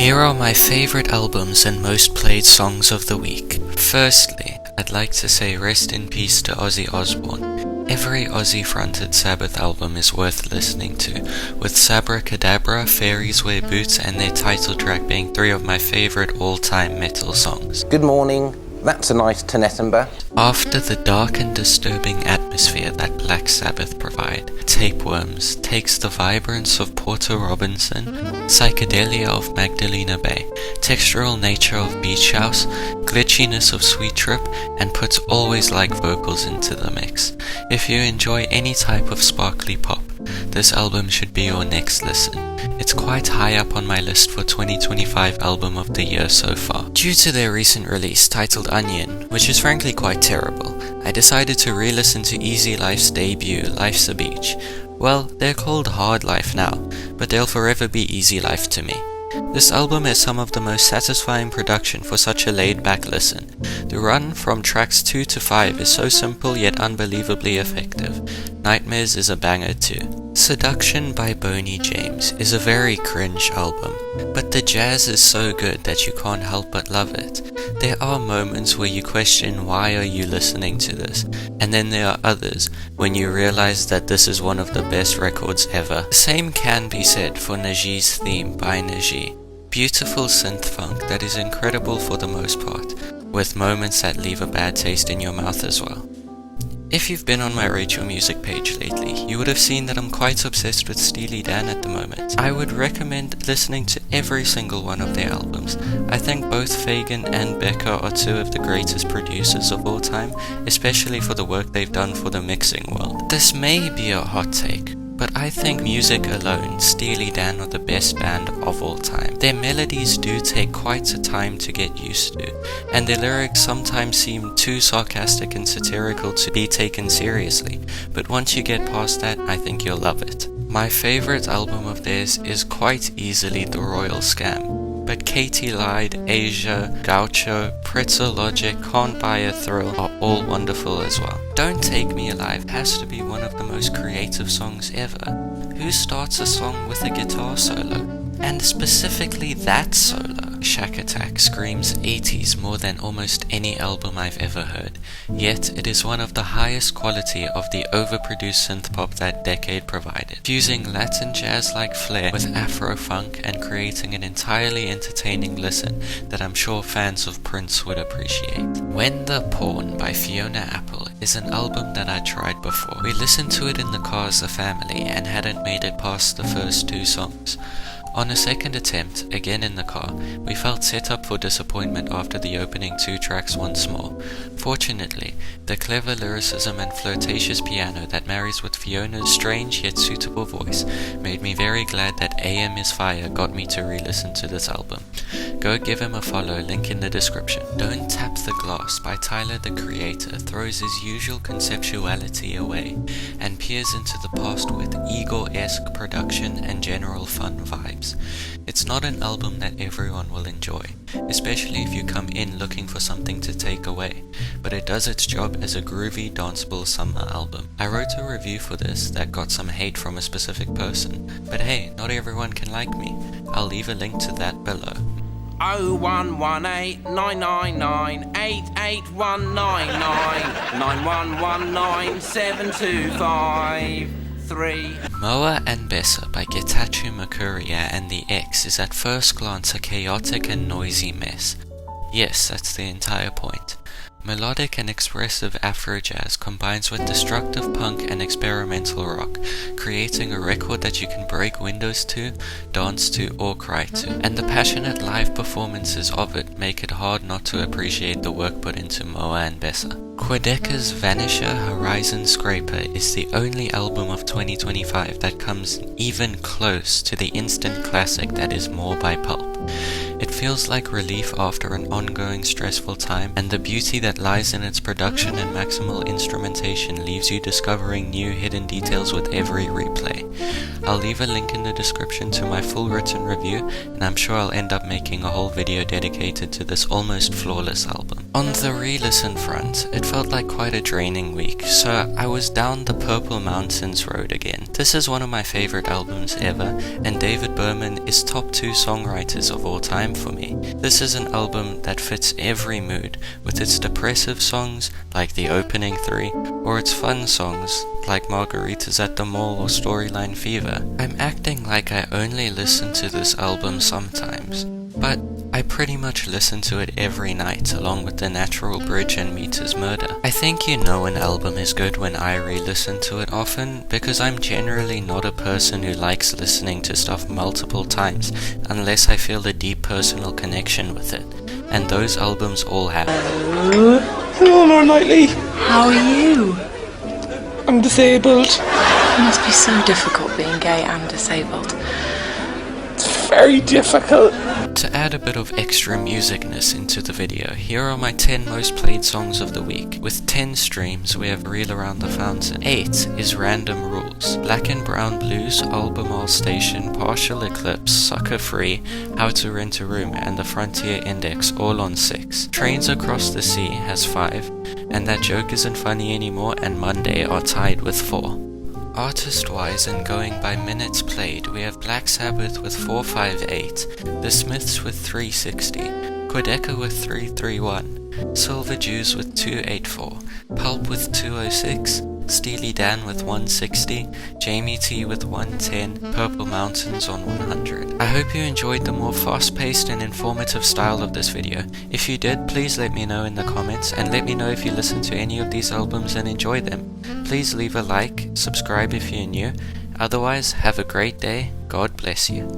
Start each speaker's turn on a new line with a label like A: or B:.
A: Here are my favorite albums and most played songs of the week. Firstly, I'd like to say rest in peace to Ozzy Osbourne. Every Ozzy-fronted Sabbath album is worth listening to, with Sabra Cadabra, Fairies Wear Boots and their title track being three of my favorite all-time metal songs.
B: Good morning, that's a nice Tinettenba.
A: After the dark and disturbing atmosphere that Black Sabbath provide, Tapeworms takes the vibrance of Porter Robinson, psychedelia of Magdalena Bay, textural nature of Beach House, glitchiness of Sweet Trip, and puts Always Like vocals into the mix. If you enjoy any type of sparkly pop, this album should be your next listen. It's quite high up on my list for 2025 album of the year so far. Due to their recent release titled Onion, which is frankly quite terrible, I decided to re-listen to Easy Life's debut, Life's a Beach. Well, they're called Hard Life now, but they'll forever be Easy Life to me. This album has some of the most satisfying production for such a laid-back listen. The run from tracks 2 to 5 is so simple yet unbelievably effective. Nightmares is a banger too. Seduction by Boney James is a very cringe album, but the jazz is so good that you can't help but love it. There are moments where you question why are you listening to this, and then there are others when you realize that this is one of the best records ever. The same can be said for Najee's Theme by Najee. Beautiful synth funk that is incredible for the most part, with moments that leave a bad taste in your mouth as well. If you've been on my Rachel Music page lately, you would have seen that I'm quite obsessed with Steely Dan at the moment. I would recommend listening to every single one of their albums. I think both Fagen and Becca are two of the greatest producers of all time, especially for the work they've done for the mixing world. This may be a hot take, but I think music alone, Steely Dan are the best band of all time. Their melodies do take quite a time to get used to, and their lyrics sometimes seem too sarcastic and satirical to be taken seriously, but once you get past that, I think you'll love it. My favorite album of theirs is quite easily The Royal Scam. But Katie Lied, Asia, Gaucho, Pretzel Logic, Can't Buy a Thrill are all wonderful as well. Don't Take Me Alive has to be one of the most creative songs ever. Who starts a song with a guitar solo? And specifically that solo. Shack Attack screams 80s more than almost any album I've ever heard, yet it is one of the highest quality of the overproduced synth pop that decade provided, fusing Latin jazz-like flair with Afro-funk and creating an entirely entertaining listen that I'm sure fans of Prince would appreciate. When the Pawn by Fiona Apple is an album that I tried before. We listened to it in the car as a family and hadn't made it past the first two songs. On a second attempt, again in the car, we felt set up for disappointment after the opening two tracks once more. Fortunately, the clever lyricism and flirtatious piano that marries with Fiona's strange yet suitable voice made me very glad that AM is Fire got me to re-listen to this album. Go give him a follow, link in the description. Don't Tap the Glass by Tyler the Creator throws his usual conceptuality away and peers into the past with Igor-esque production and general fun vibes. It's not an album that everyone will enjoy, especially if you come in looking for something to take away, but it does its job as a groovy, danceable summer album. I wrote a review for this that got some hate from a specific person, but hey, not everyone can like me. I'll leave a link to that below.
C: 0118 999 88199 9119 725 3.
A: Moa and Bessa by Getachew Makuria and the X is at first glance a chaotic and noisy mess. Yes, that's the entire point. Melodic and expressive Afro-jazz combines with destructive punk and experimental rock, creating a record that you can break windows to, dance to, or cry to. And the passionate live performances of it make it hard not to appreciate the work put into Moa and Bessa. Quedeca's Vanisher Horizon Scraper is the only album of 2025 that comes even close to the instant classic that is More by Pulp. It feels like relief after an ongoing stressful time, and the beauty that lies in its production and maximal instrumentation leaves you discovering new hidden details with every replay. I'll leave a link in the description to my full written review, and I'm sure I'll end up making a whole video dedicated to this almost flawless album. On the re-listen front, it felt like quite a draining week, so I was down the Purple Mountains road again. This is one of my favorite albums ever, and David Berman is top 2 songwriters of all time for me. This is an album that fits every mood, with its depressive songs like the opening 3, or its fun songs like Margaritas at the Mall or Storyline Fever. I'm acting like I only listen to this album sometimes, but I pretty much listen to it every night along with The Natural Bridge and Meter's Murder. I think you know an album is good when I re-listen to it often, because I'm generally not a person who likes listening to stuff multiple times unless I feel a deep personal connection with it, and those albums all have.
D: Hello, Lord Knightley.
E: How are you?
D: I'm disabled.
E: It must be so difficult being gay and disabled.
D: It's very difficult.
A: To add a bit of extra musicness into the video, here are my 10 most played songs of the week. With 10 streams, we have Reel Around the Fountain. 8 is Random Rules, Black and Brown Blues, Albemarle Station, Partial Eclipse, Sucker Free, How to Rent a Room, and The Frontier Index all on 6. Trains Across the Sea has 5, and That Joke Isn't Funny Anymore and Monday are tied with 4. Artist-wise and going by minutes played, we have Black Sabbath with 458, The Smiths with 360, Quedeca with 331, Silver Jews with 284, Pulp with 206, Steely Dan with 160, Jamie T with 110, Purple Mountains on 100. I hope you enjoyed the more fast-paced and informative style of this video. If you did, please let me know in the comments, and let me know if you listen to any of these albums and enjoy them. Please leave a like, subscribe if you're new. Otherwise, have a great day. God bless you.